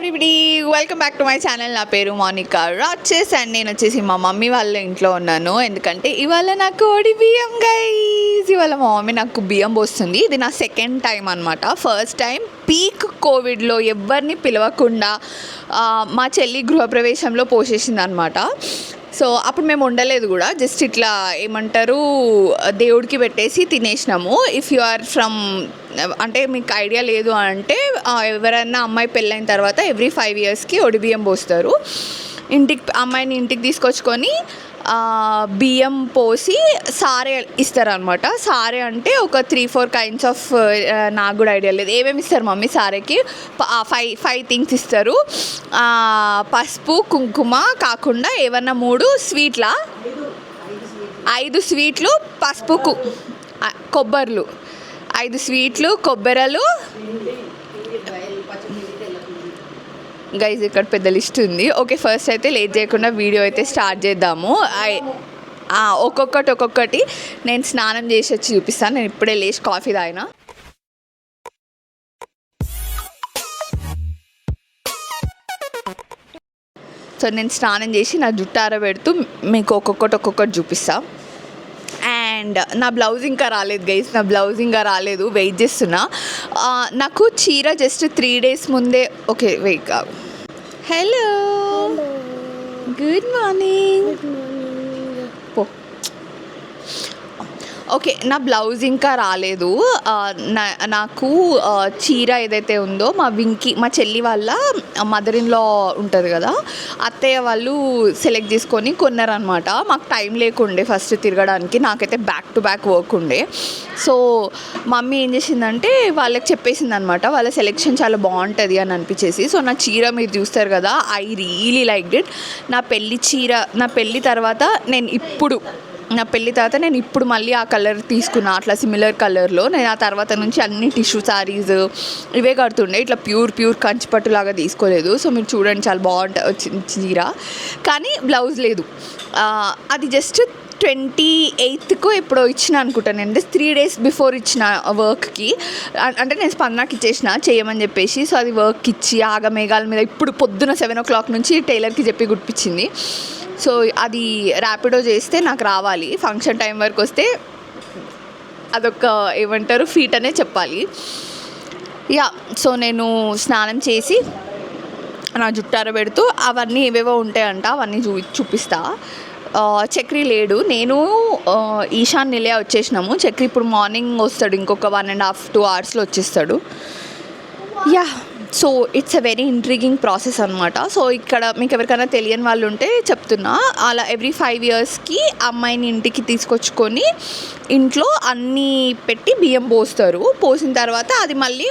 Everybody, welcome back to my channel. నా పేరు Monika రాచెస్ and నేను వచ్చేసి మా మమ్మీ వాళ్ళ ఇంట్లో ఉన్నాను. ఎందుకంటే ఇవాళ నాకు ఓడి బియ్యం గైస్. ఇవాళ మా మమ్మీ నాకు బియ్యం పోస్తుంది. ఇది నా సెకండ్ టైం అనమాట. ఫస్ట్ టైం పీక్ కోవిడ్లో ఎవరిని పిలవకుండా మా చెల్లి గృహప్రవేశంలో పోసేసింది అనమాట. సో అప్పుడు మేము ఉండలేదు కూడా, జస్ట్ ఇట్లా ఏమంటారు దేవుడికి పెట్టేసి తినేసినాము. ఇఫ్ యు ఆర్ ఫ్రమ్ అంటే మీకు ఐడియా లేదు అంటే, ఎవరైనా అమ్మాయి పెళ్ళైన తర్వాత ఎవ్రీ 5 yearsకి ఒడిబియ్యం పోస్తారు. అమ్మాయిని ఇంటికి తీసుకొచ్చుకొని బియ్యం పోసి సారే ఇస్తారనమాట. సారే అంటే ఒక 3-4 kinds ఆఫ్, నాకు కూడా ఐడియా లేదు ఏమేమి ఇస్తారు మమ్మీ సారేకి. 5 things ఇస్తారు. పసుపు కుంకుమ కాకుండా ఏమన్నా 3 స్వీట్లా, 5 స్వీట్లు, పసుపు కొబ్బర్లు, 5 స్వీట్లు, కొబ్బెరలు. గైజ్ ఇక్కడ పెద్ద లిస్ట్ ఉంది. ఓకే, ఫస్ట్ అయితే లేట్ చేయకుండా వీడియో అయితే స్టార్ట్ చేద్దాము. ఒక్కొక్కటి నేను స్నానం చేసి వచ్చి చూపిస్తాను. నేను ఇప్పుడే లేచి కాఫీ తాగినా. సో నేను స్నానం చేసి నా జుట్టు ఆరబెడుతూ మీకు ఒక్కొక్కటి చూపిస్తా. అండ్ నా బ్లౌజ్ ఇంకా రాలేదు గైస్, నా బ్లౌజ్ ఇంకా రాలేదు, వెయిట్ చేస్తున్నా. నాకు చీర జస్ట్ 3 days ముందే. ఓకే వెయిట్ కాదు. Hello, good morning. పో. ఓకే, నా బ్లౌజ్ ఇంకా రాలేదు. నాకు చీర ఏదైతే ఉందో మా చెల్లి వాళ్ళ మదర్ ఇన్ లా ఉంటుంది కదా, అత్తయ్య వాళ్ళు సెలెక్ట్ చేసుకొని కొన్నారనమాట. మాకు టైం లేకుండే ఫస్ట్ తిరగడానికి, నాకైతే బ్యాక్ టు బ్యాక్ వర్క్ ఉండే. సో మమ్మీ ఏం చేసిందంటే వాళ్ళకి చెప్పేసింది అనమాట, వాళ్ళ సెలెక్షన్ చాలా బాగుంటుంది అని అనిపించేసి. సో నా చీర మీరు చూస్తారు కదా, ఐ రియలీ లైక్డ్ ఇట్. నా పెళ్ళి తర్వాత నేను ఇప్పుడు మళ్ళీ ఆ కలర్ తీసుకున్నా, అట్లా సిమిలర్ కలర్లో. నేను ఆ తర్వాత నుంచి అన్ని టిష్యూ శారీస్ ఇవే కడుతుండే, ఇట్లా ప్యూర్ కంచిపట్టులాగా తీసుకోలేదు. సో మీరు చూడండి, చాలా బాగుంటుంది చీర, కానీ బ్లౌజ్ లేదు. అది జస్ట్ 28th ఎప్పుడో ఇచ్చిన అనుకుంటాను నేను, 3 days బిఫోర్ ఇచ్చిన వర్క్కి. అంటే నేను స్పందనకి ఇచ్చేసిన చేయమని చెప్పేసి. సో అది వర్క్ ఇచ్చి ఆగమేఘాల మీద ఇప్పుడు పొద్దున 7 o'clock నుంచి టైలర్కి చెప్పి గుర్తిపించింది. సో అది ర్యాపిడో చేస్తే నాకు రావాలి. ఫంక్షన్ టైం వరకు వస్తే అదొక ఏమంటారు ఫీట్ అనే చెప్పాలి. యా, సో నేను స్నానం చేసి నా జుట్టు ఆరబెడుతూ అవన్నీ ఏవేవో ఉంటాయంట అవన్నీ చూపిస్తా. చక్రి లేడు, నేను ఈశాన్ నిలయ వచ్చేసినాము. చక్రి ఇప్పుడు మార్నింగ్ వస్తాడు, ఇంకొక 1.5-2 hours వచ్చేస్తాడు. Yeah, so it's a very intriguing process అనమాట. సో ఇక్కడ మీకు ఎవరికైనా తెలియని వాళ్ళు ఉంటే చెప్తున్నా, అలా ఎవ్రీ 5 yearsకి అమ్మాయిని ఇంటికి తీసుకొచ్చుకొని ఇంట్లో అన్నీ పెట్టి బియ్యం పోస్తారు. పోసిన తర్వాత అది మళ్ళీ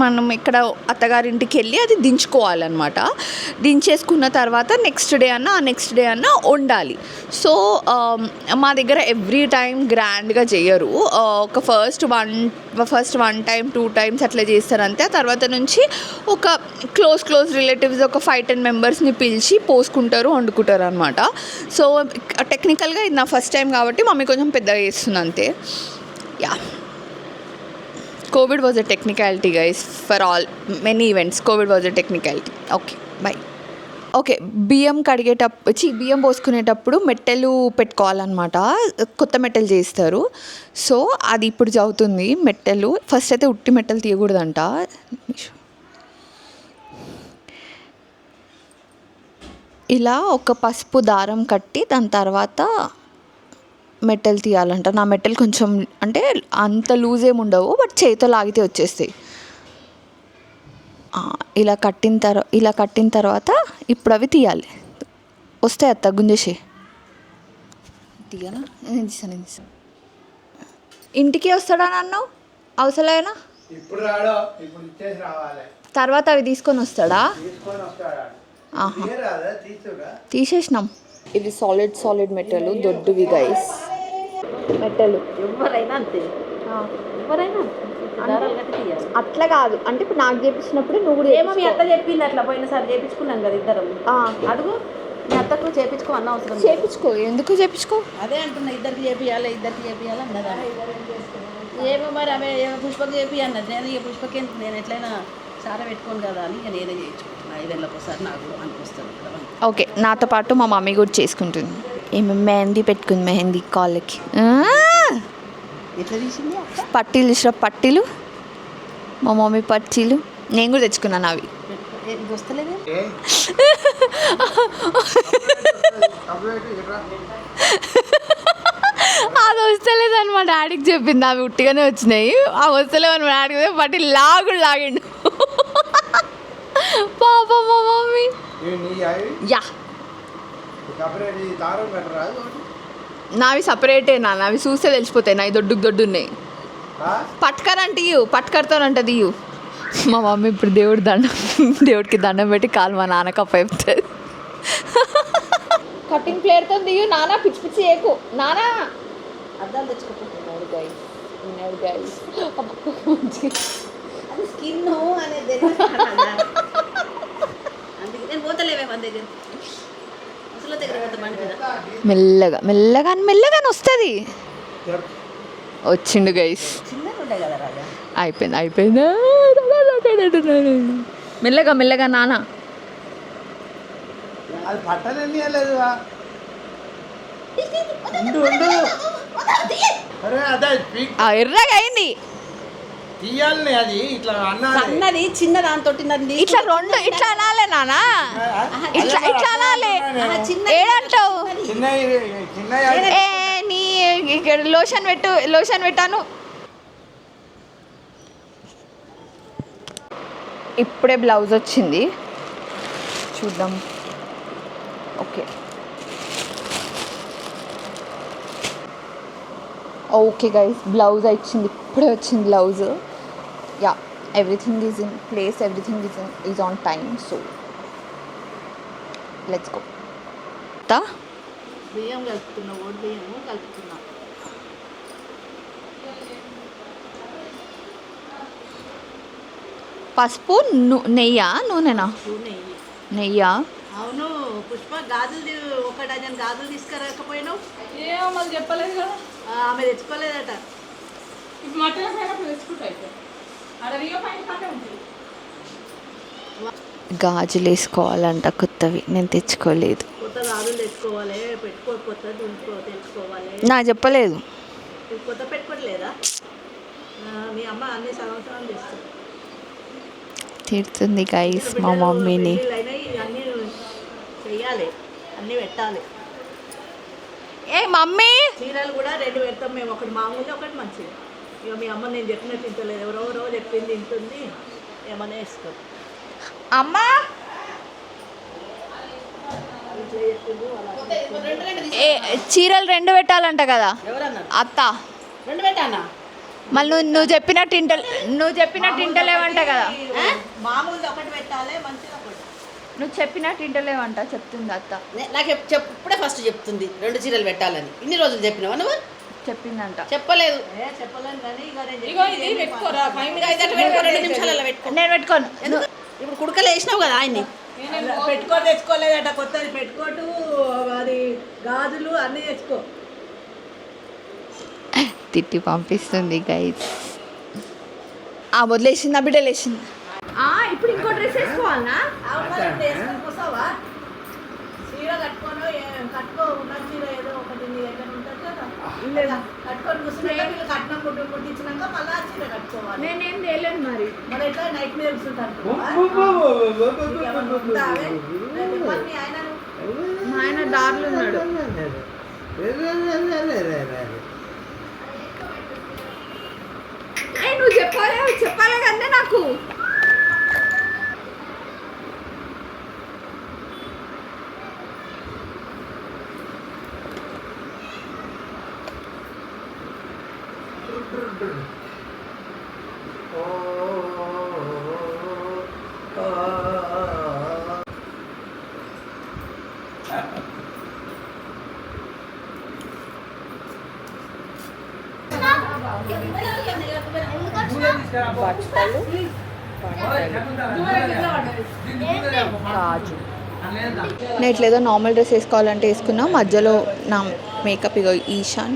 మనం ఇక్కడ అత్తగారింటికి వెళ్ళి అది దించుకోవాలన్నమాట. దించేసుకున్న తర్వాత నెక్స్ట్ డే అన్నా వండాలి. సో మా దగ్గర ఎవ్రీ టైం గ్రాండ్గా చేయరు. ఒక ఫస్ట్ వన్ టైం 2 times అట్లా చేస్తారు అంతే. ఆ తర్వాత నుంచి ఒక క్లోజ్ రిలేటివ్స్ ఒక 5-10 members పిలిచి పోసుకుంటారు, వండుకుంటారు అనమాట. సో టెక్నికల్గా ఇది నా ఫస్ట్ టైం కాబట్టి మమ్మీ కొంచెం పెద్దగా చేస్తుంది అంతే. Yeah, COVID was a technicality guys, for many events COVID was a technicality. Okay, bye. Okay, బియ్యం పోసుకునేటప్పుడు మెట్టెలు పెట్టుకోవాలన్నమాట. కొత్త మెట్టెలు చేస్తారు. సో అది ఇప్పుడు చదువుతుంది మెట్టెలు. ఫస్ట్ అయితే ఉట్టి మెట్టెలు తీయకూడదంట. ఇలా ఒక పసుపు దారం కట్టి దాని తర్వాత మెట్టెలు తీయాలంట. నా మెట్టెలు కొంచెం అంటే అంత లూజ్ ఏమి ఉండవు, బట్ చేతితో లాగితే వచ్చేస్తాయి. ఇలా కట్టిన తర్వాత ఇప్పుడు అవి తీయాలి. వస్తాయి అత్త, గుంజేసి తీయనా? నేను తీసాను. ఇంటికి వస్తాడా నన్ను అవసరమేనా? తర్వాత అవి తీసుకొని వస్తాడా? తీసేసినాం. ఇవి సాలిడ్ మెట్టెలు, దొడ్డువి గైస్ మెట్టెలు. అట్లా కాదు అంటే ఇప్పుడు నాకు చేపించినప్పుడు నువ్వు కూడా ఏమో మీ అత్త చెప్పింది అట్లా, పోయినసారి చేపించుకున్నాం కదా ఇద్దరం. అడుగు మీ అత్తకు చేపించుకో అన్న అవసరం. చేపించుకో, ఎందుకు చేపించుకో? అదే అంటున్నా, ఇద్దరికి చేపియాలి అన్నదా. ఏమో మరి ఆమె పుష్పకి చేపి అన్నది. నేను పుష్పకి నేను ఎట్లయినా సారా పెట్టుకోను కదా అని ఇక నేనే చేయించుకుంటున్నా 5 ఏళ్ళకి ఒకసారి నాకు అనిపిస్తుంది కదా. ఓకే, నాతో పాటు మా మమ్మీ కూడా చేసుకుంటుంది. ఏమి మెహందీ పెట్టుకుంది, మెహందీ కాళ్ళకి ఎట్లా తీసింది అక్క? పట్టీలు ఇష్టం, పట్టీలు మా మమ్మీ పట్టీలు నేను కూడా తెచ్చుకున్నాను అవి. ఇది వస్తలేదే. అది వస్తలేదని మా డాడీకి చెప్పింది, అవి ఉట్టిగానే వచ్చినాయి. అవి వస్తలేవని మా డాడీకి బట్టి లాగిండు పాప మా మమ్మీ. యా నావి సపరేటే నావి చూస్తే తెలిసిపోతాయి. నావి దొడ్డు ఉన్నాయి. పట్టుకరంటే ఇవ్వు, పట్టుకడతానంటది ఇవ్వు. మా మమ్మీ ఇప్పుడు దేవుడికి దండం పెట్టి కాలు మా నాన్న కప్ప చెప్తుంది. కటింగ్ ప్లేట్తో దిగు నాన్న, పిచ్చి పిచ్చి ఏకు నాన్న. అద్దాలు తెచ్చుకుంటున్నాడు గైస్ అది స్కిన్ అనేది అందుకే నేను పోతలేవే మన దగ్గర అసలు దగ్గర పోతా బండి మీద మెల్లగానే వస్తుంది. వచ్చిండు గైస్, చిన్నగా ఉంటాయి కదా రాజా. అయిపోయింది. మెల్లగా నాన్న. అది పట్టనని లేదు. అరే అదే ఎర్రగా అయింది. తీయాలని అది ఇట్లా అన్నది చిన్న దాంతో ఇట్లా రెండు ఇట్లా అనాలే నాన్న, ఇట్లా అనాలే. ఏడంటావు? ఏ నీ ఇక్కడ లోషన్ పెట్టాను. ఇప్పుడే బ్లౌజ్ వచ్చింది, చూద్దాం. ఓకే గైస్, బ్లౌజ్ ఇచ్చింది, ఇప్పుడే వచ్చింది blouse. Yeah, everything is in place, everything is on time. So let's go. బియ్యం కలుపుతున్నా, ఓడి బియ్యము కలుపుతున్నా. పసుపు, నెయ్యా నూనెనా? నెయ్యా. అవును పుష్ప, గాజులు 1 డజన్ గాజులు తీసుకురాకపోయినావు. ఏమో మళ్ళీ చెప్పలేదు కదా, ఆమె తెచ్చుకోలేదట. ఇప్పుడు మటన్ అయినప్పుడు తెచ్చుకుంటా. అయితే అక్కడ రియో పైన పాటే ఉంటుంది. గాజులు వేసుకోవాలంట కొత్తవి, నేను తెచ్చుకోలేదు. కొత్త గాజులు తెచ్చుకోవాలి, కొత్త తెచ్చుకోవాలి. నాకు చెప్పలేదు. కొత్త పెట్టుకోవట్లేదా? మీ అమ్మ అన్ని సంవత్సరాలు చేస్తుంది. తిడుతుంది గైస్ మా మమ్మీని. అన్నీ చెయ్యాలి, అన్నీ పెట్టాలి. ఏ మమ్మీ, చీరలు కూడా 2 పెడతాం మేము, ఒకటి మామూలు, ఒకటి మంచిది. ఇక మీ అమ్మ నేను చెప్పినట్టు తింటలేదు, ఎవరెవరో చెప్పింది తింటుంది, ఏమన్నా వేసుకో. అమ్మా చీరలు 2 పెట్టాలంట కదా ఎవరన్నారు? అత్త. 2 పెట్టానా? మళ్ళీ నువ్వు చెప్పినట్టు ఇంటలేవంట కదా. మామూలు ఒకటి పెట్టాలి, మంచిది ఒకటి. నువ్వు చెప్పినట్టు ఇంటలేవంట చెప్తుంది అత్త. నాకు ఇప్పుడే ఫస్ట్ చెప్తుంది 2 చీరలు పెట్టాలని. ఇన్ని రోజులు చెప్పినావా నువ్వు? చెప్పిందంట. చెప్పలేదు. చెప్పలేను కానీ ఇగో ఇది పెట్టుకోరా, 5 2 నిమిషాలలో పెట్టుకో. నేను పెట్టుకోను. ఇప్పుడు కుడకలు వేసినావు కదా ఆయన్ని. పెట్టుకో, తెచ్చుకోలేదట కొత్తది. పెట్టుకోటు, అది గాజులు అన్నీ తెచ్చుకో. తిట్టి పంపిస్తుంది గైస్. వదిలేసింది, ఆ బిడ్డ లేచింది. ఇప్పుడు ఇంకో డ్రెస్ వేసుకోవాలనా? కూర్చోవా? చీర కట్టుకోను, కట్టుకో. ఉన్న చీర ఏదో ఒకటి నీ దగ్గర ఉంటుంది కదా, కట్టుకొని కూర్చున్నాక వీళ్ళు కట్నం కుట్టించినాక మళ్ళీ ఆ చీర కట్టుకోవాలి. నేనేం తేలేదు మరి. మరి ఎట్లా నైట్ మీద కూర్చుంటాను. మా ఆయన దారిలో ఉన్నాడు. నువ్వు చెప్పాలి కదా నాకు. బట్టలు, గాజు. నేను ఇట్లేదో నార్మల్ డ్రెస్ వేసుకోవాలంటే వేసుకున్నా. మధ్యలో నా మేకప్ ఇగో ఈశాన్.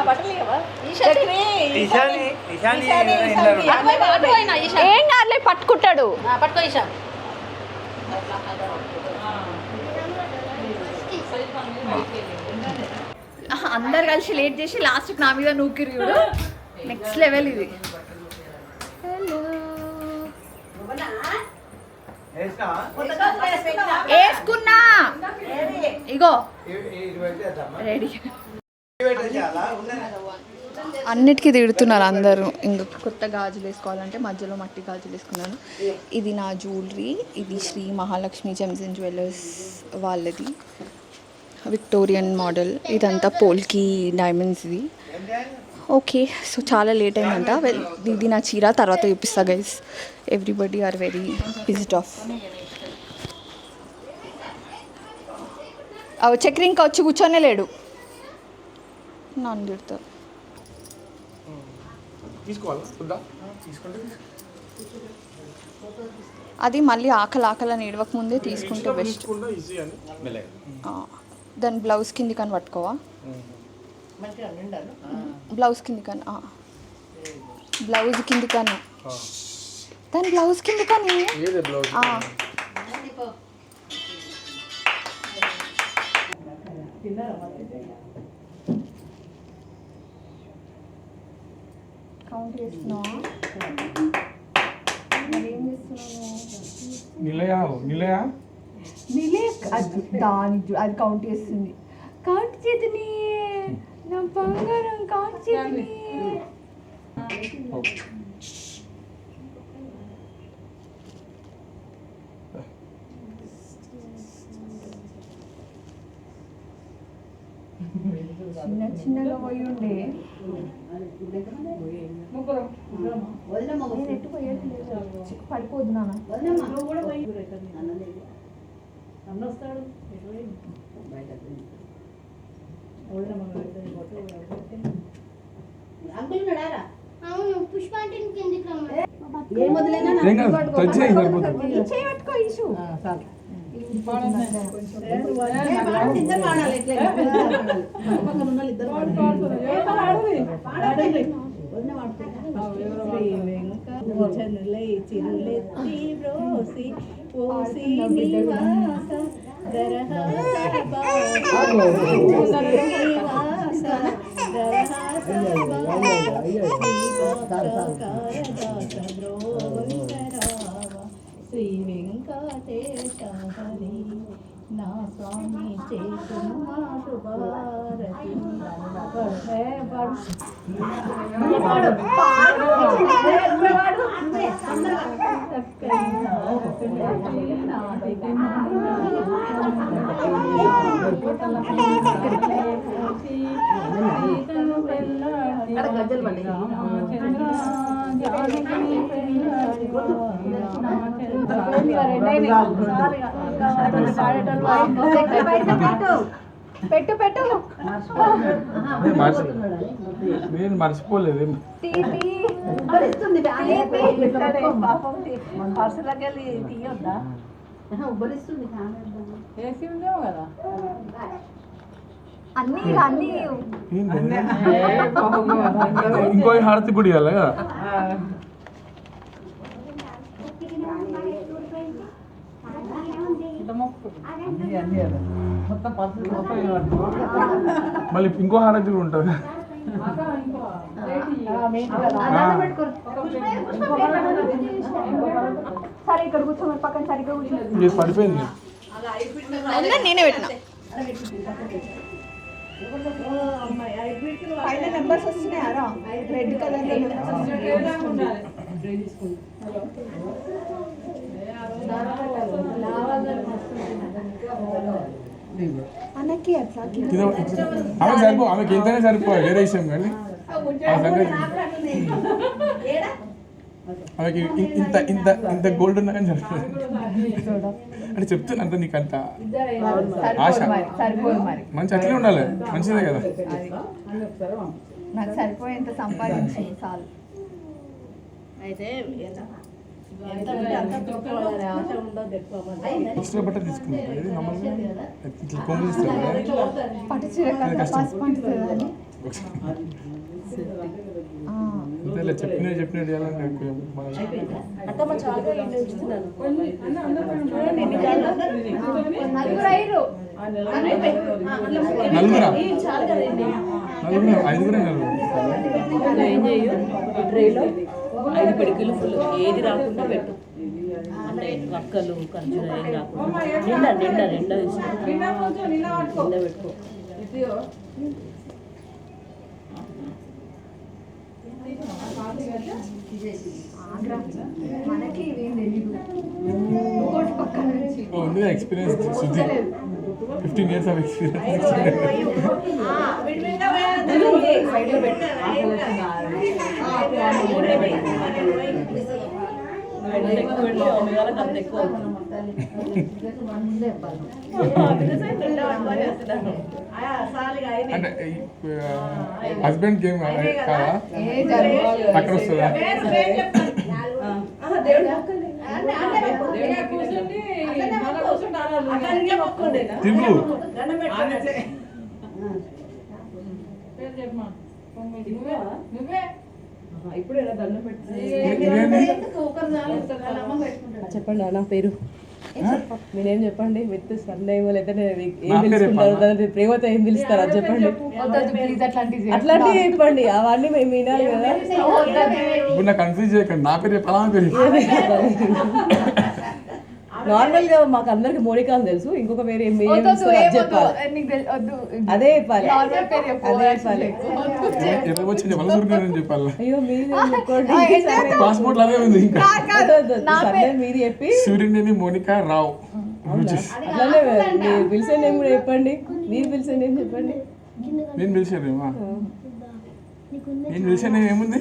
బట్టలు ఇవ్వవా? చక్రి, ఇషాని ఏం కాదులే, పట్టుకుంటాడు. పట్టుకో ఈశా. అందరు కలిసి లేట్ చేసి లాస్ట్కి నా మీద నూకిరు చూడు. నెక్స్ట్ లెవెల్ ఇది. హలో, వేసుకున్నా ఇగో రెడీ. అన్నిటికీ తిడుతున్నారు అందరూ. ఇంకా కొత్త గాజులు వేసుకోవాలంటే మధ్యలో మట్టి గాజులు వేసుకున్నాను. ఇది నా జ్యువెలరీ. ఇది Shri Mahalakshmi gems and jewellers వాళ్ళది, విక్టోరియన్ మోడల్. ఇదంతా పోల్కి డైమండ్స్ది. ఓకే, సో చాలా లేట్ అయిందంట. ఇది నా చీర తర్వాత చూపిస్తా guys. Everybody are very pissed off. Chakri ఇంకా వచ్చి కూర్చొనే లేడు, నన్ను తిడతారు. అది మళ్ళీ ఆకలి ఏడవక ముందే తీసుకుంటే బెస్ట్. దాని బ్లౌజ్ కింది కానీ పట్టుకోవా, బ్లౌజ్ కింది కానీ, బ్లౌజ్ కింది కానీ, దాని బ్లౌజ్ కింది కానీ. కౌంట్ చేస్తున్నావా? ఏం చేస్తున్నావు? నిలయ అది కౌంట్ చేస్తుంది. కౌంట్ చేతిని నా బంగారం, కౌంట్ చేతిని. చిన్నగా పోయి ఉండే పడిపోద్దు నాన్న. శ్రీ వెంకటేశ హరి నా స్వామి చేతుమా శుభారతి. పెట్టు పెట్టు, నేను మర్చిపోలేదు. అన్ని ఇంకో హారతి కూడా ఇవ్వాలి కదా. మళ్ళీ ఇంకో హారతి కూడా ఉంటుంది. సరే ఇక్కడ కూర్చోమని పక్కన సరిగ్గా పడిపోయింది. నేనే పెట్టినా. పైన నెంబర్స్ వస్తున్నాయారా? రెడ్ కలర్ ఆమెకి సరిపో, ఆమెకి ఎంతనే సరిపోవాలి, వేరే విషయం. కానీ ఆమెకి ఇంత ఇంత ఇంత గోల్డ్ ఉన్నా కానీ సరిపోదు అంటే చెప్తున్నా. అంత నీకు అంత ఆశ మంచి అట్లే ఉండాలి, మంచిదే కదా. నాకు సరిపోయేంత సంపాదించి చాలు. అయితే ఎక్స్ట్రా బట్ట తీసుకుంటారు. ఇది నమ్మల్ని ఇట్లా కొంగు తీస్తారు కదా, పట్టు చీర కదా, పసుపు అంటుతుంది. అంతేలే చెప్పినట్టు చేయాలంటే అత్తమ్మ చాలా ఉంచుతున్నాను. నలుగురా చాలు కదండి. ఐదుగురే ఏం చేయు ట్రేలో 5 పిడికిలు ఫుల్ ఏది రాకుండా పెట్టు. అంటే వక్కలు ఖర్జూర ఏం రాకుండా నిండా పెట్టుకో. మనకి ఇవేం తెలీదు ఉంది ఎక్స్పీరియన్స్ శుద్ధి 15 years ఆఫ్ ఎక్స్పీరియన్స్. సైడ్లో పెట్టు. ఎక్కువ పెడితే ఒమేగాలకు అంత ఎక్కువ అవుతుంది. అంటే హస్బెండ్ గేమ్ కాదా అక్కడ వస్తుందా? తిండు ఇప్పుడు చెప్పండి నా పేరు మీరేం చెప్పండి. విత్ సర్నేమ్ లేదా ఏం పిలుచుకుంటారు, దాని ప్రేమతో ఏం పిలుస్తారు అది చెప్పండి. అట్లాంటివి చెప్పండి, అవన్నీ మేము వినాలి కదా. ఇప్పుడు నాకు కన్ఫ్యూజ్ చేయకండి, నా పేరు చెప్పాలా పేరు నార్మల్ గా మాకు అందరికి మోనికా అని తెలుసు, ఇంకొక పేరు ఏం చెప్పాలి. అదే చెప్పాలి. చెప్పాలి. అయ్యో మీరు పాస్పోర్ట్ అదే ఉంది. మీరు చెప్పి సూర్యుని మోనికా రావు. అట్లానే మీరు పిలిచే నేమ్ కూడా చెప్పండి. మీరు పిలిచే నేమ్ చెప్పండి. నేను పిలిచానేమా? నేను పిలిచే నేమ్ ఏముంది?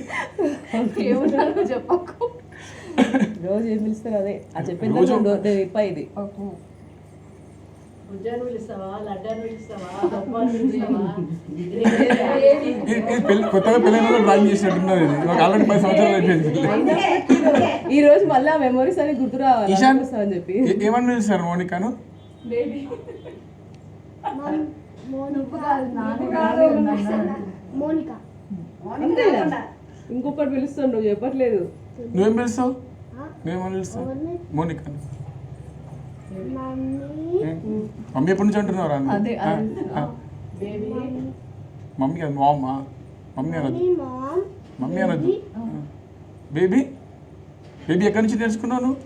చెప్పకు. రోజు ఏం పిలుస్తారు అదే అది చెప్పేది. ఇది కొత్తగా పెళ్ళైన డ్రాయింగ్ చేసినట్టున్నది. ఆల్రెడీ 10 సంవత్సరాలు అయిపోయింది. ఈ రోజు మళ్ళీ మెమరీస్ అని గుర్తు రావాలి అని చెప్పి ఏమని పిలుస్తారు మోనికాను? అంతేనా? ఇంకొకటి పిలుస్తాను, నువ్వు చెప్పట్లేదు. నువ్వేం పిలుస్తావు? నువ్వేమని పిలుస్తావు? మోనికాను. మమ్మీ ఎప్పటి నుంచి అంటున్నారా? మమ్మీ అది మామ్మా. మమ్మీ అనద్దు, మమ్మీ అనద్దు. బేబీ బేబీ ఎక్కడి నుంచి నేర్చుకున్నావు నువ్వు?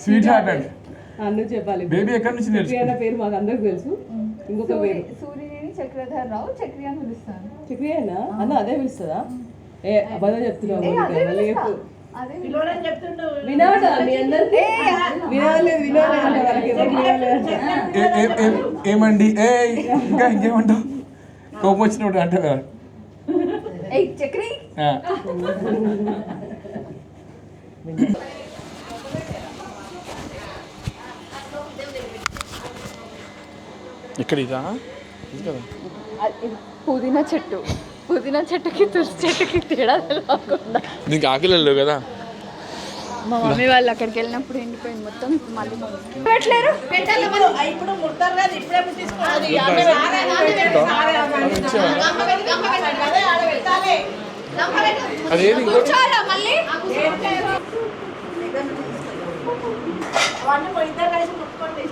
స్వీట్ హార్ట్ అండ్ నువ్వు చెప్పాలి. బేబీ ఎక్కడి నుంచి నేర్చుకున్నా? పేరు మాకు అందరికి తెలుసు. ఇంకొక పేరు సూర్యుని చక్రధర్ రావు, చక్రి అని పిలుస్తాను. చక్రియనా అన్న? అదే పిలుస్తుందా? ఏ అబద్ధం చెప్తున్నావు. వినాడా మీ అందరికి? వినలేదు వాళ్ళకి ఏమండి ఏ ఇంకా ఇంకేమంటావు? కోపం వచ్చినప్పుడు అంటే కదా చక్రి. ఇక్కడ ఇదా? పుదీనా చెట్టుకి తులసి చెట్టుకి తేడా తెలియకుండా. నీకు ఆకలి కదా? మా మమ్మీ వాళ్ళు అక్కడికి వెళ్ళినప్పుడు ఎండిపోయింది మొత్తం. మళ్ళీ పెట్టలేరు. ఇప్పుడు ముడతారు కదా, ఇప్పుడే తీసుకోవాలి. అదేది కూర్చోవాలా మళ్ళీ? అవన్నీ ఇద్దరు కలిసి ముట్టుకోండి.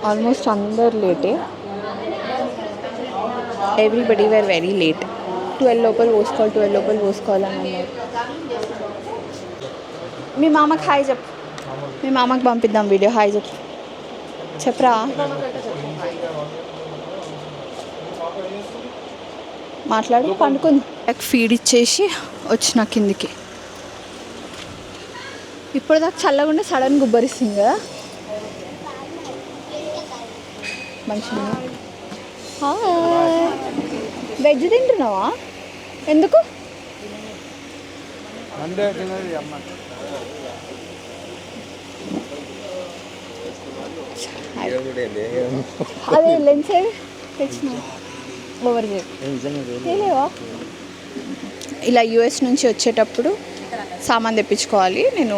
ఆల్మోస్ట్ అందరు లేటే. Everybody were very late. 12 లోపల పోసుకోవాలని అన్నారు. మీ మామకి హాయ్ చెప్పు. మీ మామకి పంపిద్దాం వీడియో. హాయ్ చెప్పు. చెప్పరా? మాట్లాడు. పండుకుంది. ఫీడ్ ఇచ్చేసి వచ్చిన కిందికి. ఇప్పుడు దాకా చల్లగా ఉండే సడన్ గుబ్బరిస్తుంది కదా. మంచిగా వెజ్ తింటున్నావా? ఎందుకు? మండే తినది అమ్మ. అదే లెన్స్ తెచ్చిన ఓవర్ చేయలేవా. ఇలా యూఎస్ నుంచి వచ్చేటప్పుడు సామాన్ తెప్పించుకోవాలి. నేను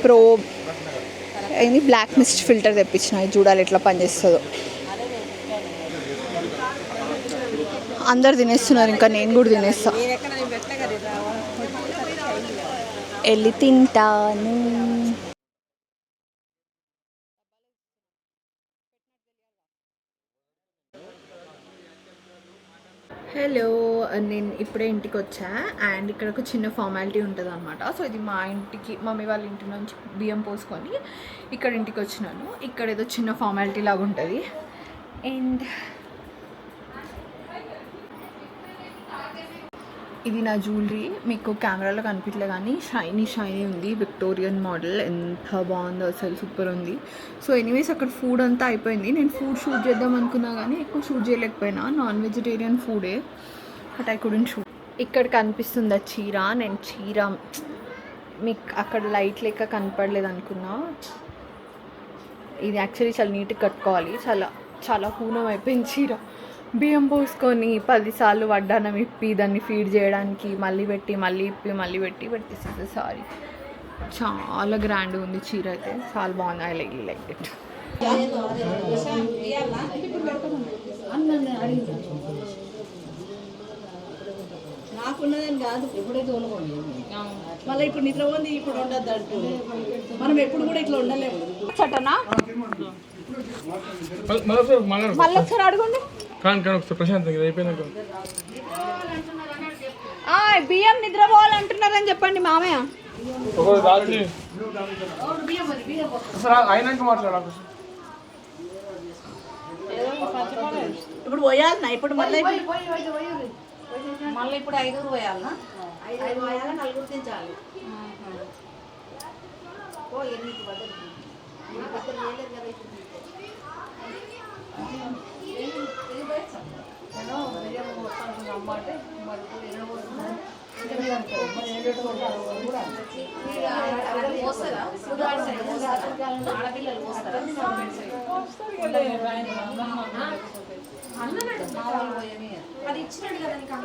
ప్రో ఏంది బ్లాక్ మిస్ట్ ఫిల్టర్ తెప్పించిన. ఇది చూడాలి ఎట్లా పనిచేస్తుందో. అందరు తినేస్తున్నారు, ఇంకా నేను కూడా తినేస్తా. వెళ్ళి తింటాను. హలో, నేను ఇప్పుడే ఇంటికి వచ్చా. అండ్ ఇక్కడ ఒక చిన్న ఫార్మాలిటీ ఉంటుంది అనమాట. సో ఇది మా ఇంటికి మమ్మీ వాళ్ళ ఇంటి నుంచి బియ్యం పోసుకొని ఇక్కడ ఇంటికి వచ్చినాను. ఇక్కడ ఏదో చిన్న ఫార్మాలిటీ లాగా ఉంటుంది. అండ్ ఇది నా జ్యువెలరీ. మీకు కెమెరాలో కనిపించలే కానీ షైనీ ఉంది. Victorian model. ఎంత బాగుందో అసలు, సూపర్ ఉంది. సో ఎనీవేస్ అక్కడ ఫుడ్ అంతా అయిపోయింది. నేను ఫుడ్ షూట్ చేద్దాం అనుకున్నా కానీ ఎక్కువ షూట్ చేయలేకపోయినా. నాన్ వెజిటేరియన్ ఫుడే, బట్ ఐ కుడెంట్ షూట్. ఇక్కడ కనిపిస్తుంది చీర. నేను చీర మీకు అక్కడ లైట్ లెక్క కనపడలేదు అనుకున్నా. ఇది యాక్చువల్లీ చాలా నీట్గా కట్టుకోవాలి. చాలా చాలా పూనం అయిపోయింది చీర. బియ్యం పోసుకొని 10 సార్లు వడ్డానం ఇప్పి దాన్ని ఫీడ్ చేయడానికి మళ్ళీ పెట్టి మళ్ళీ ఇప్పి మళ్ళీ పెట్టి పెట్టేసేది. సారీ, చాలా గ్రాండ్గా ఉంది చీర అయితే. చాలా బాగుంది. I like it. నాకున్నదని కాదు, ఇప్పుడే తోలుకోండి. మళ్ళీ ఇప్పుడు నిద్ర పోంది, ఇప్పుడు ఉండద్దు అంటూ మనం ఎప్పుడు కూడా ఇట్లా ఉండలేము. చటనా మళ్ళీ ఒకసారి అడగండి. కానీ ఒకసారి ప్రశాంత్ అయిపోయినాక బియ్యం నిద్రపోవాలంటున్నారని చెప్పండి మామయ్య. రాత్రి అయినాక మాట్లాడాలి. ఇప్పుడు పోయాలనా? ఇప్పుడు మళ్ళీ ఇప్పుడు 5 పోయాలనా? 5 పోయాలా, 4 తించాలి.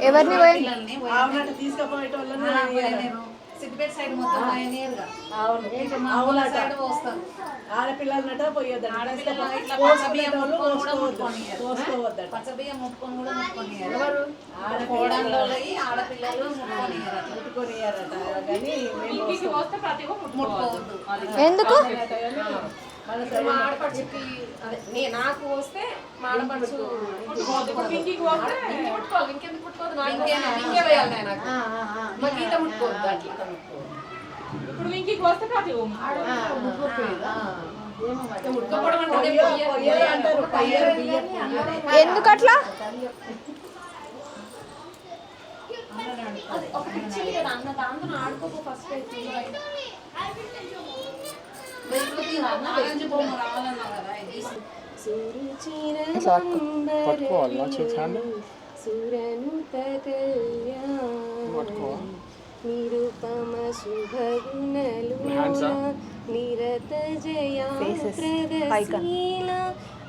ఎవరిని సిద్దిపేట సైడ్ మొత్తం ఆడపిల్లలనట పోయేది. పచ్చబియ్యం ముట్టుకొని కూడా ముట్టుకొని ఆడపిల్లలు ముట్టుకొనియారట. కానీ ముట్టుకోవద్దు. ఎందుకు? ఆడపడుచుకి నాకు వస్తే ఆడపడుచు ముట్టుకోవాలి. ఇంకెందుకు ముట్టుకోవద్దు? ఇంకే వేయాలి నాకు. మాకు ఈత ముట్టుకోవద్దు. అట్లా ఇప్పుడు ఇంటికి వస్తే ప్రతి ఎందుకు అట్లా? ఆడుకోపో ఫస్ట్ నిరుపమ శుభగుణలు నిరత జయా ప్రదశీల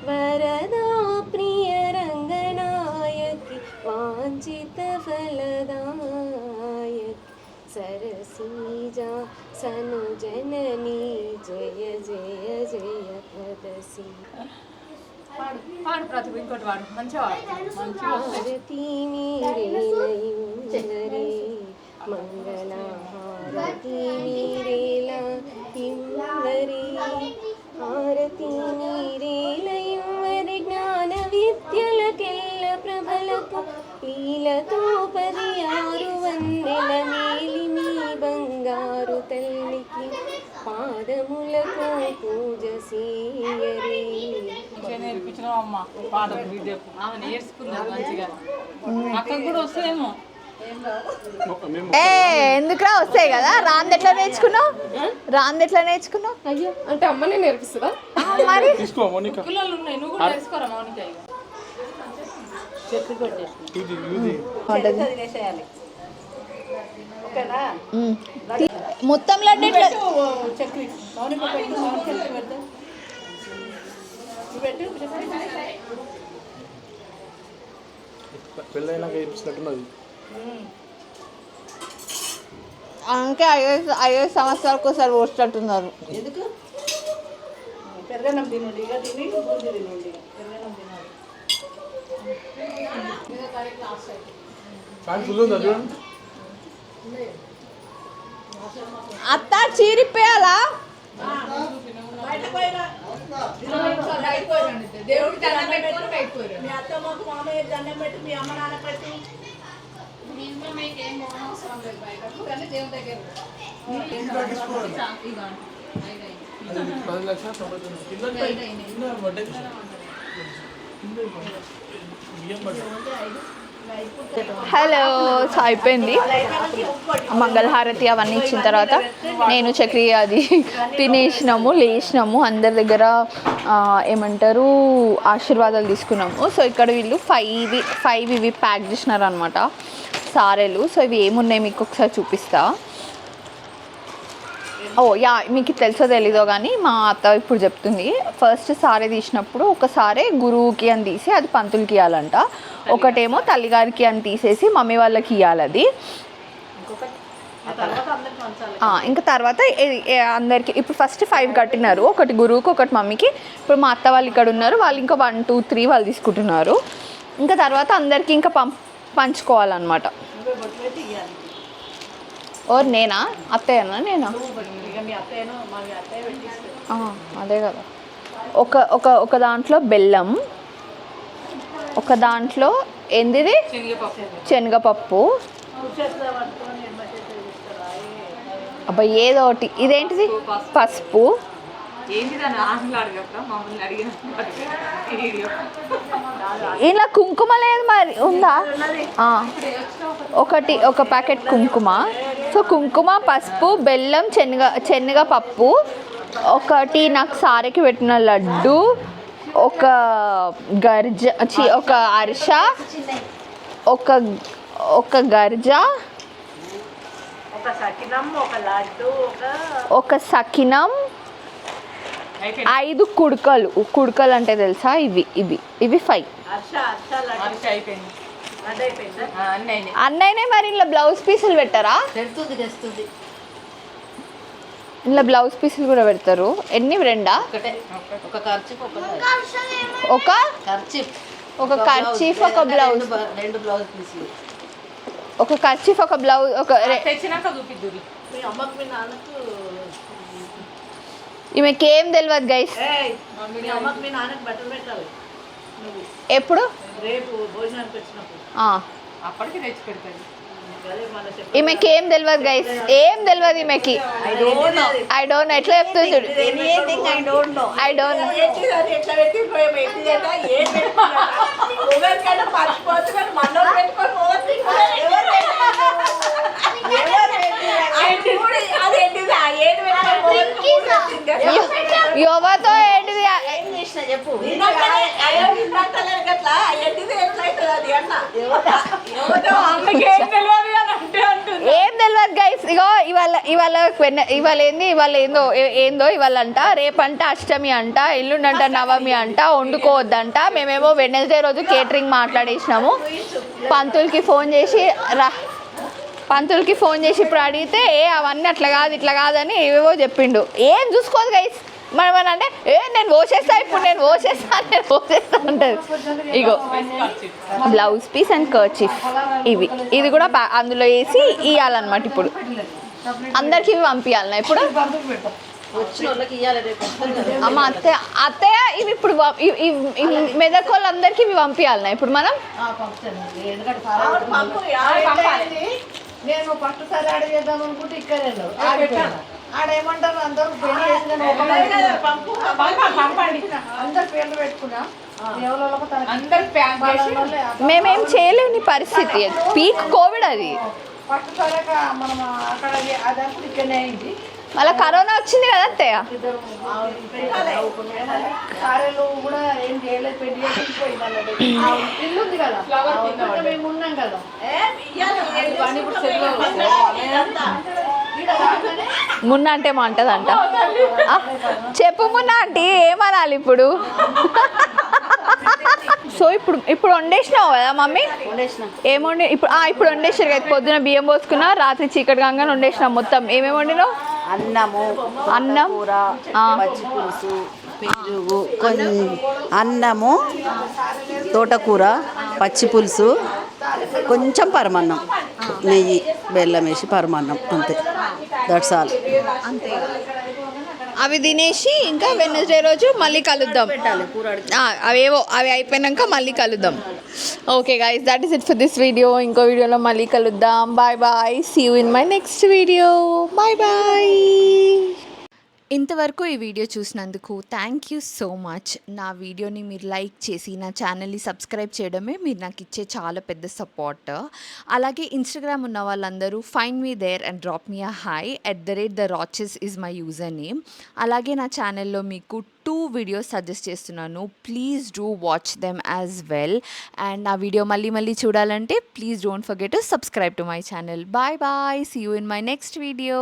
వరదా ప్రియ రంగనాయకి వాంఛిత ఫలదాయకి సరసీజా సను జననీ జయ జయ జయ పదసి. పాడు ప్రతిభ. ఇంకోటి వాడు మంచిగా హారతి మీరే మంగళహారతి మీరేలా యువరి హారతి మీరేలా యువరి జ్ఞాన విద్యలకెల్ల ప్రభలకు లీలతో 16 వన్నెల మేలి మీ బంగారు తల్లికి పాదములకు పూజ సీయరే. నేర్పించినావు అమ్మ పాట బిడ్డకు. ఆమె నేర్చుకున్నది మంచిగా. అక్కకు కూడా వస్తాయేమో. ఎందుకురా, వస్తాయి కదా. రాంది ఎట్లా నేర్చుకున్నావు? అయ్యో అంటే అమ్మనే నేర్పిస్తుందా? మరి తీసుకో మౌనిక. పిల్లలు ఉన్నాయి, నువ్వు కూడా నేర్చుకోరా మౌనిక. చెట్టు కొట్టేసి ఉంటుంది. వదిలేసేయాలి. ఓకేనా మొత్తం లడ్డు ఇట్లా చక్రి మౌనిక పెట్టు మౌనిక పెట్టు పెట్టు పెళ్ళైనాక ఇచ్చినట్టున్నది. అంటే 5 సంవత్సరాలకు ఒకసారి పోసేటట్టున్నారు. ఎందుకు పెరగనం తినండి ఇక తిని బూందీ తినండి పెరగనం తినాలి. ఫ్యాన్ ఫుల్ ఉందా చూడండి. అత్త చీరిపోయాలా మీ అత్తమ్మకు మామయ్య దండం పెట్టు మీ అమ్మ నాన్న పెట్టు. అది 10 లక్షలు 99 హలో సో అయిపోయింది మంగళహారతి అవన్నీ ఇచ్చిన తర్వాత నేను చక్రి అది తినేసినాము లేచినాము అందరి దగ్గర ఏమంటారు ఆశీర్వాదాలు తీసుకున్నాము. సో ఇక్కడ వీళ్ళు 5 ఇవి ప్యాక్ చేసినారు అనమాట సారెలు. సో ఇవి ఏమున్నాయి మీకు ఒకసారి చూపిస్తా. మీకు తెలుసో తెలీదో కానీ మా అత్త ఇప్పుడు చెప్తుంది. ఫస్ట్ సారే తీసినప్పుడు ఒకసారి గురువుకి అని తీసి అది పంతులకి ఇవ్వాలంట, ఒకటేమో తల్లిగారికి అని తీసేసి మమ్మీ వాళ్ళకి ఇవ్వాలి. అది ఇంకా తర్వాత అందరికి ఇప్పుడు ఫస్ట్ 5 కట్టినారు, ఒకటి గురువుకి ఒకటి మమ్మీకి. ఇప్పుడు మా అత్త వాళ్ళు ఇక్కడ ఉన్నారు, వాళ్ళు ఇంకా 1 2 3 వాళ్ళు తీసుకుంటున్నారు. ఇంకా తర్వాత అందరికి ఇంకా పంచుకోవాలన్నమాట. ఓర్ నేనా అత్తయ్యనా నేనా అదే కదా. ఒక దాంట్లో బెల్లం, ఒక దాంట్లో ఏందిది శనగపప్పు, అబ్బాయి ఏదో ఒకటి. ఇదేంటిది పసుపు, ఇలా కుంకుమ లేదు మరి ఉందా? ఒక ప్యాకెట్ కుంకుమ. సో కుంకుమ, పసుపు, బెల్లం, శనగపప్పు, ఒకటి నాకు సారెకి పెట్టిన లడ్డు, ఒక ఒక అరిస, ఒక గర్జ, ఒక సకినం, 5 కుడుకలు అంటే తెలుసా? ఇవి 5. అన్నయ్యనే మరి ఇలా బ్లౌజ్ పీసులు పెట్టారా? ఇలా బ్లౌజ్ పీసులు కూడా పెడతారు. ఎన్ని? 2? ఒక కర్చీఫ్, ఒక బ్లౌజ్, 2 బ్లౌజ్ పీసులు, ఒక కర్చీఫ్, ఒక బ్లౌజ్, ఒక ఈమెకి ఏం తెలియదు గైస్. ఎప్పుడు? ఈమెకి ఏం తెలియదు గైస్, ఏం తెలియదు ఈమెకి. ఐ డోంట్ నో ఎట్లా చెప్తుంది చూడు. I don't know. యువతో ఏంటిది ఏం తెలియదు గైస్. ఇగో ఇవాళ ఏందో ఇవాళ అంట, రేపంట అష్టమి అంట, ఎల్లుండంట నవమి అంట, వండుకోవద్దంట. మేమేమో వెడ్నెస్డే రోజు కేటరింగ్ మాట్లాడేసినాము. పంతులకి ఫోన్ చేసి ఇప్పుడు అడిగితే అవన్నీ అట్లా కాదు ఇట్లా కాదని ఏవేవో చెప్పిండు. ఏం చూసుకోదు గైస్. మనం అంటే నేను పోసేస్తా అంటది. ఇగో బ్లౌజ్ పీస్ అండ్ కర్చీఫ్ ఇది కూడా అందులో వేసి ఇవ్వాలన్నమాట. ఇప్పుడు అందరికి ఇవి పంపించాలన్నా ఇప్పుడు అమ్మ అత్తయ్య ఇవి ఇప్పుడు మెదక్ వాళ్ళందరికీ ఇవి పంపించాలన్నా ఇప్పుడు మనం. నేను పట్టు సారి అడిగేద్దాం అనుకుంటే ఇక్కడే ఆడేమంటారు అందరూ అందరు పేర్లు పెట్టుకున్నా. మేమేం చేయలేని పరిస్థితి, పీక్ కోవిడ్ అది. పట్టు సారాక మనం అక్కడ అదప్పుడు ఇక్కడనే అయింది. మళ్ళీ కరోనా వచ్చింది కదా అత్తయ్య. సారెలు కూడా ఏం చేయలేదు, పెళ్లి చేసి పోయింది అన్నట్టు. ఇల్లు ఉంది కదా, మేము ఉన్నాం కదా. మున్న అంటే మా అంటదంట. చెప్పు మున్న అంటే ఏమనాలి ఇప్పుడు? సో ఇప్పుడు వండేసినావు కదా మమ్మీ? ఏం వండి ఇప్పుడు వండేసారు కదా. పొద్దున బియ్యం పోసుకున్నా, రాత్రి చీకటి కాగానే వండేసినాం మొత్తం. ఏమేమి వండినావు? అన్నం, కూర, పచ్చి పులుసు, పెరుగు, అన్నము, తోటకూర, పచ్చి పులుసు, కొంచెం పరమాన్నం, నెయ్యి బెల్లం వేసి పరమాన్నం, అంతే. That's all. అవి తినేసి ఇంకా వెడ్నెస్డే రోజు మళ్ళీ కలుద్దాం. అవి అయిపోయినాక మళ్ళీ కలుద్దాం. Okay guys, that is it for this video. ఇంకో వీడియోలో మళ్ళీ కలుద్దాం. Bye bye, see you in my next video. Bye bye. ఇంతవరకు ఈ వీడియో చూసినందుకు థ్యాంక్ యూ సో మచ్. నా వీడియోని మీరు లైక్ చేసి నా ఛానల్ని సబ్స్క్రైబ్ చేయడమే మీరు నాకు ఇచ్చే చాలా పెద్ద సపోర్ట్. అలాగే ఇన్స్టాగ్రామ్ ఉన్న వాళ్ళందరూ find me there and drop me a hi @theRoches is my user name. అలాగే నా ఛానల్లో మీకు 2 వీడియోస్ సజెస్ట్ చేస్తున్నాను. Please do watch them as well. And నా వీడియో మళ్ళీ చూడాలంటే please don't forget to subscribe to my channel. Bye bye, see you in my next video.